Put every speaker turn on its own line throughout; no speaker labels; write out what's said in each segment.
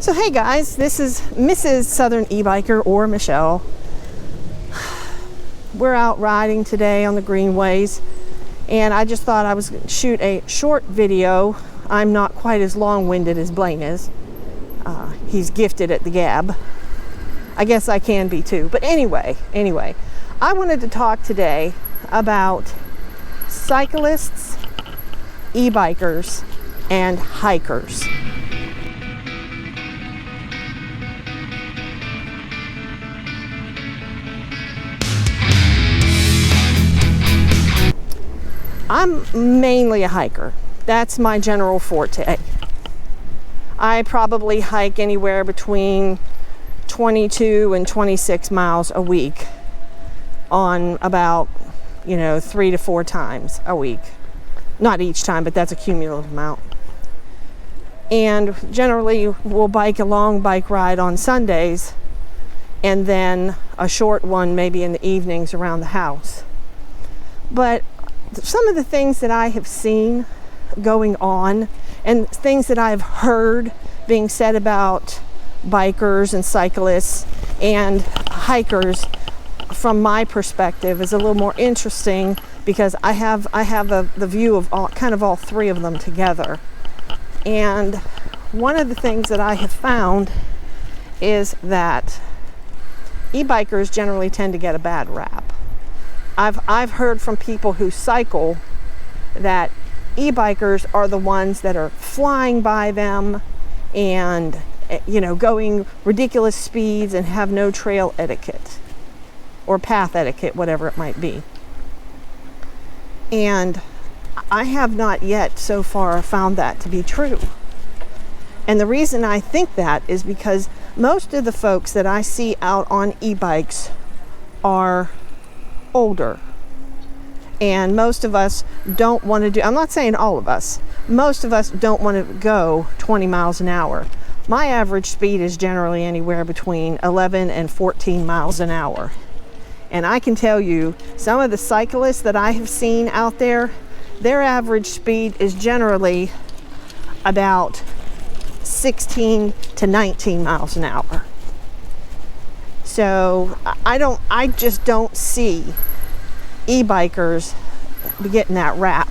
So hey guys, this is Mrs. Southern E-Biker, or Michelle. We're out riding today on the greenways, and I just thought I was going to shoot a short video. I'm not quite as long-winded as Blaine is. He's gifted at the gab. I guess I can be too. But anyway, I wanted to talk today about cyclists, e-bikers, and hikers. I'm mainly a hiker. That's my general forte. I probably hike anywhere between 22 and 26 miles a week on about, 3 to 4 times a week. Not each time, but that's a cumulative amount. And generally we'll bike a long bike ride on Sundays and then a short one maybe in the evenings around the house. But some of the things that I have seen going on and things that I've heard being said about bikers and cyclists and hikers from my perspective is a little more interesting, because I have the view of all three of them together. And one of the things that I have found is that e-bikers generally tend to get a bad rap. I've heard from people who cycle that e-bikers are the ones that are flying by them and going ridiculous speeds and have no trail etiquette or path etiquette, whatever it might be. And I have not yet so far found that to be true. And the reason I think that is because most of the folks that I see out on e-bikes are older, and most of us don't want to do, I'm not saying all of us, most of us don't want to go 20 miles an hour. My average speed is generally anywhere between 11 and 14 miles an hour. And I can tell you, some of the cyclists that I have seen out there, their average speed is generally about 16 to 19 miles an hour. So I just don't see e-bikers getting that rap.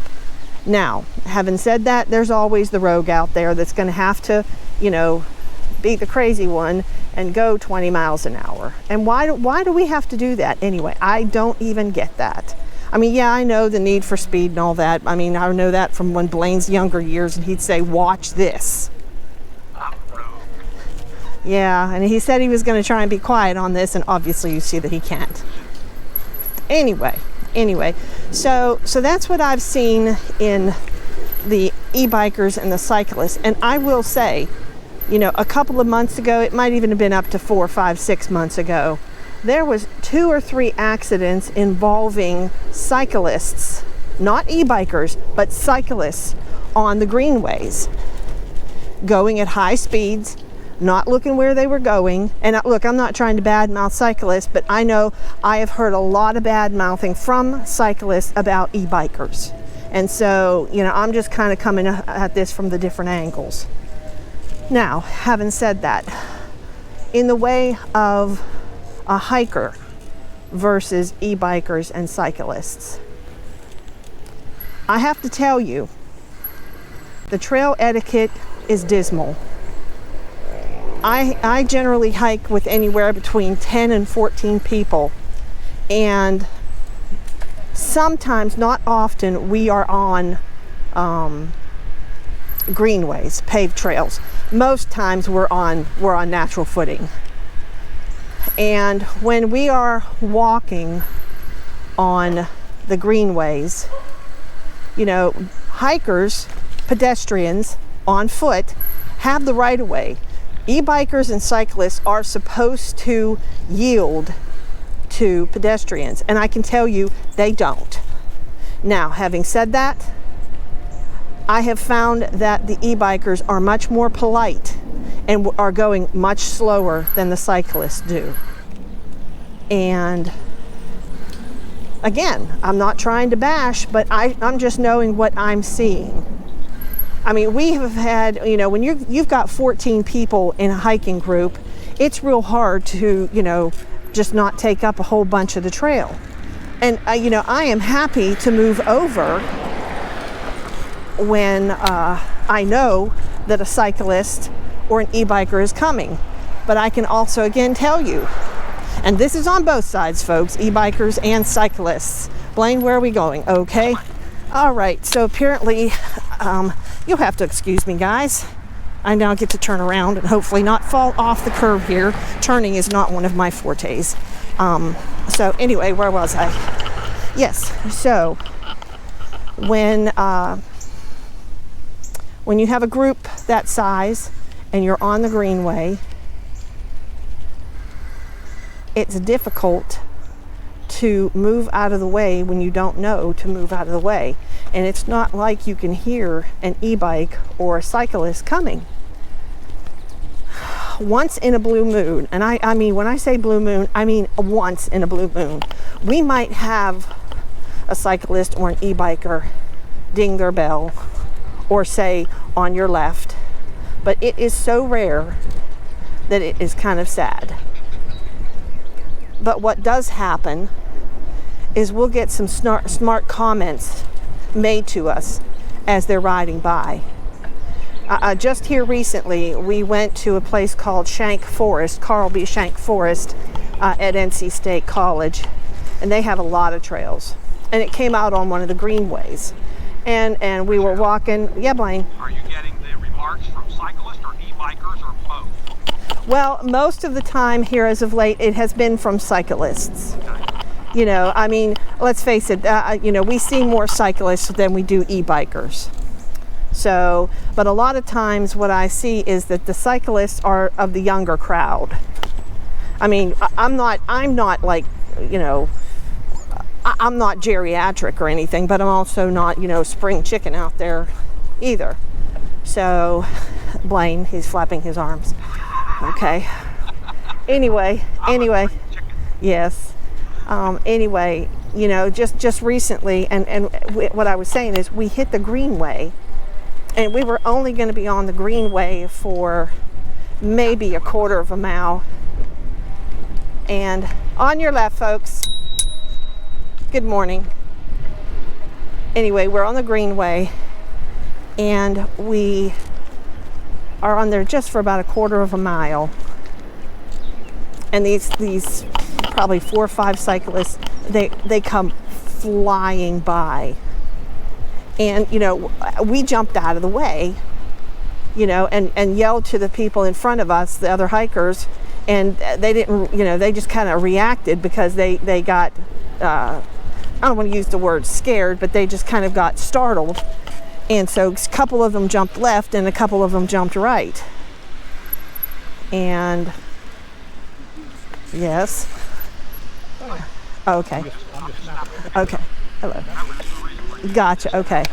Now, having said that, there's always the rogue out there that's going to have to, be the crazy one and go 20 miles an hour. And why do we have to do that anyway? I don't even get that. I mean, yeah, I know the need for speed and all that. I mean, I know that from when Blaine's younger years, and he'd say, "Watch this." Yeah, and he said he was going to try and be quiet on this, and obviously you see that he can't. Anyway, so that's what I've seen in the e-bikers and the cyclists. And I will say, a couple of months ago, it might even have been up to 4, 5, 6 months ago, there was 2 or 3 accidents involving cyclists, not e-bikers, but cyclists on the greenways, going at high speeds, not looking where they were going. And look, I'm not trying to badmouth cyclists, but I know I have heard a lot of bad mouthing from cyclists about e-bikers. And so, I'm just kind of coming at this from the different angles. Now, having said that, in the way of a hiker versus e-bikers and cyclists, I have to tell you, the trail etiquette is dismal. I generally hike with anywhere between 10 and 14 people, and sometimes, not often, we are on greenways, paved trails. Most times we're on natural footing. And when we are walking on the greenways, hikers, pedestrians on foot have the right of way. E-bikers and cyclists are supposed to yield to pedestrians, and I can tell you they don't. Now, having said that, I have found that the e-bikers are much more polite and are going much slower than the cyclists do. And again, I'm not trying to bash, but I'm just knowing what I'm seeing. I mean, we have had, you know, when you've got 14 people in a hiking group, it's real hard to, you know, just not take up a whole bunch of the trail. And, you know, I am happy to move over when I know that a cyclist or an e-biker is coming. But I can also, again, tell you, and this is on both sides, folks, e-bikers and cyclists. Blaine, where are we going? Okay. All right. So apparently, you'll have to excuse me, guys. I now get to turn around and hopefully not fall off the curb here. Turning is not one of my fortes. So anyway, where was I? Yes. So when you have a group that size and you're on the greenway, it's difficult to move out of the way when you don't know to move out of the way. And it's not like you can hear an e-bike or a cyclist coming. Once in a blue moon, and I mean, when I say blue moon, I mean once in a blue moon, we might have a cyclist or an e-biker ding their bell or say on your left, but it is so rare that it is kind of sad. But what does happen is we'll get some smart comments made to us as they're riding by. Just here recently, we went to a place called Shank Forest, Carl B. Shank Forest at NC State College, and they have a lot of trails. And it came out on one of the greenways. And we were walking, yeah, Blaine?
Are you getting the remarks from cyclists or e-bikers or both?
Well, most of the time here as of late, it has been from cyclists. You know, I mean, let's face it, you know, we see more cyclists than we do e-bikers. So, but a lot of times what I see is that the cyclists are of the younger crowd. I mean, I'm not like, you know, I'm not geriatric or anything, but I'm also not, you know, spring chicken out there either. So, Blaine, he's flapping his arms. Okay. Anyway, yes. Anyway, you know, just recently, and what I was saying is we hit the greenway, and we were only going to be on the greenway for maybe a quarter of a mile. And on your left, folks. Good morning. Anyway, we're on the greenway, and we are on there just for about a quarter of a mile. And these probably 4 or 5 cyclists, they come flying by. And, you know, we jumped out of the way, you know, and yelled to the people in front of us, the other hikers, and they didn't, you know, they just kind of reacted because they got, I don't want to use the word scared, but they just kind of got startled. And so a couple of them jumped left and a couple of them jumped right. And yes. Okay. Okay. Hello. Gotcha. Okay.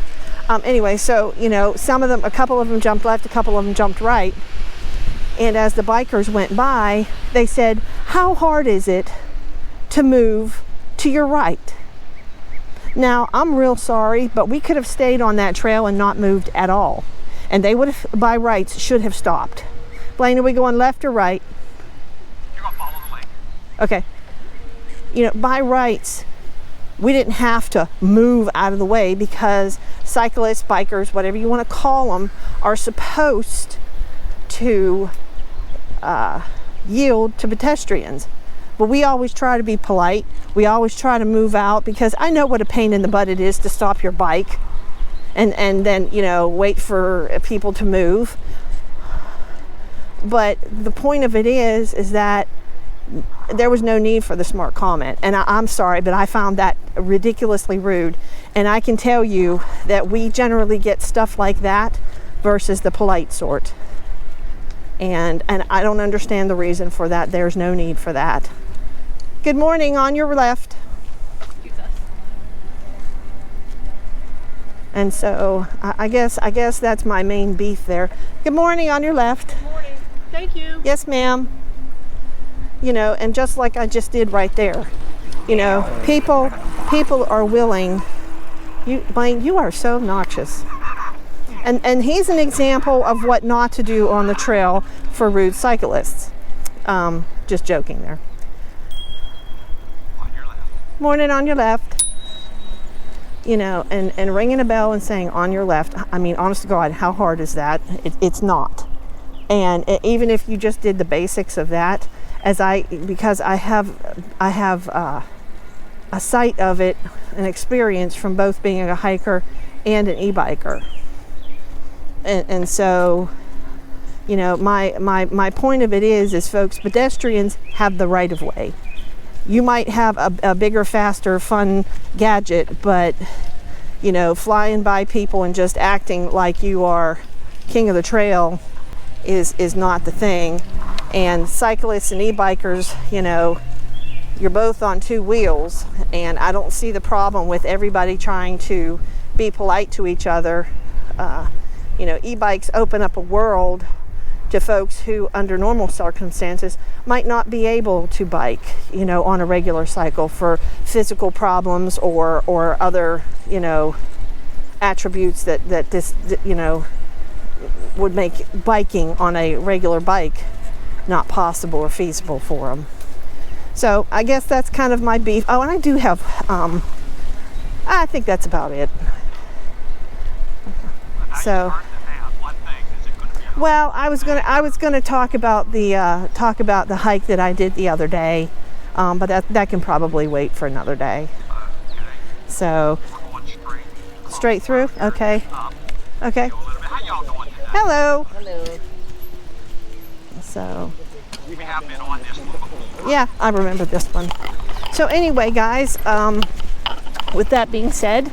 Anyway, so, you know, a couple of them jumped left, a couple of them jumped right. And as the bikers went by, they said, "How hard is it to move to your right?" Now, I'm real sorry, but we could have stayed on that trail and not moved at all. And they would have, by rights, should have stopped. Blaine, are we going left or right?
You're going to follow the lane.
Okay. You know, by rights, we didn't have to move out of the way because cyclists, bikers, whatever you want to call them, are supposed to yield to pedestrians. But we always try to be polite. We always try to move out because I know what a pain in the butt it is to stop your bike and then, you know, wait for people to move. But the point of it is that there was no need for the smart comment. And I'm sorry, but I found that ridiculously rude. And I can tell you that we generally get stuff like that versus the polite sort. And I don't understand the reason for that. There's no need for that. Good morning, on your left. And so I guess that's my main beef there. Good morning, on your left.
Good morning. Thank you.
Yes, ma'am. You know, and just like I just did right there, you know, people are willing. Blaine, you are so obnoxious. And he's an example of what not to do on the trail for rude cyclists. Just joking there.
On your left.
Morning, on your left. You know, and ringing a bell and saying on your left, I mean, honest to God, how hard is that? It's not. And even if you just did the basics of that, because I have a sight of it, an experience from both being a hiker and an e-biker. And so, you know, my point of it is folks, pedestrians have the right of way. You might have a bigger, faster, fun gadget, but, you know, flying by people and just acting like you are king of the trail is not the thing. And cyclists and e-bikers, you know, you're both on two wheels, and I don't see the problem with everybody trying to be polite to each other. You know, e-bikes open up a world to folks who, under normal circumstances, might not be able to bike, you know, on a regular cycle for physical problems or other, you know, attributes that this, you know, would make biking on a regular bike not possible or feasible for them. So I guess that's kind of my beef. Oh, and I do have, I think that's about it. So, well, I was gonna talk about the hike that I did the other day, but that can probably wait for another day.
Okay.
So,
We're going
straight through. Okay. Okay.
How y'all doing today?
Hello.
Hello.
So,
We have been on this one before.
yeah, I remember this one. So anyway, guys, with that being said,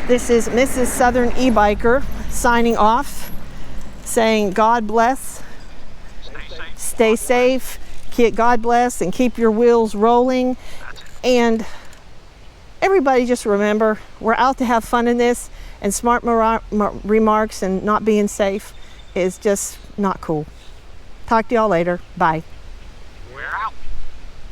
this is Mrs. Southern E-Biker signing off, saying God bless, stay safe, God bless, and keep your wheels rolling. And everybody just remember, we're out to have fun in this, and smart remarks and not being safe is just not cool. Talk to y'all later. Bye.